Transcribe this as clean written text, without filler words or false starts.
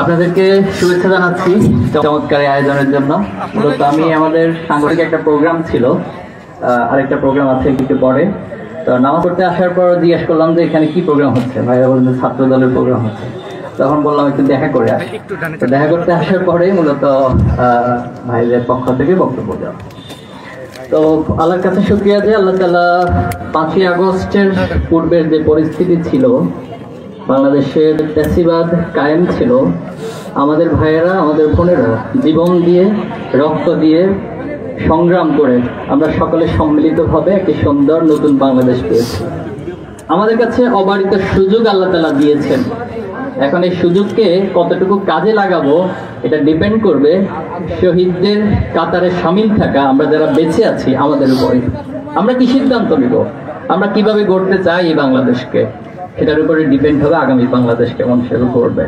আপনাদেরকে শুভেচ্ছা জানাচ্ছি চমৎকার আয়োজনের জন্য। মূলত আমি আমাদের সাংগঠনিক একটা প্রোগ্রাম ছিল, আরেকটা প্রোগ্রাম আছে একটু পরে। তো নামাজ পড়তে আসার পর জিজ্ঞেস করলাম যে এখানে কি প্রোগ্রাম হচ্ছে, ভাইরা বললেন ছাত্র দলের প্রোগ্রাম হচ্ছে। তখন বললাম একটু দেখা করে আসি। তো দেখা করতে আসার পরে মূলত ভাইদের পক্ষ থেকে বক্তব্য দেওয়া। তো আল্লাহর কাছে শুকরিয়া যে আল্লাহ তাআলা 5ই আগস্টের পূর্বের যে পরিস্থিতি ছিল, বাংলাদেশের ফ্যাসিবাদ কায়েম ছিল, আমাদের ভাইয়েরা আমাদের বোনেরা জীবন দিয়ে রক্ত দিয়ে সংগ্রাম করে আমরা সকলে সম্মিলিতভাবে একটি সুন্দর নতুন বাংলাদেশ পেয়েছি। আমাদের কাছে অবারিত সুযোগ আল্লাহ তাআলা দিয়েছেন। এখন এই সুযোগকে কতটুকু কাজে লাগাবো এটা ডিপেন্ড করবে শহীদদের কাতারে শামিল থাকা আমরা যারা বেঁচে আছি আমাদের উপরে। আমরা কি সিদ্ধান্ত নিব, আমরা কিভাবে গড়তে চাই এই বাংলাদেশকে, সেটার উপরে ডিপেন্ড হবে আগামী বাংলাদেশ কেমন সেভাবে করবে।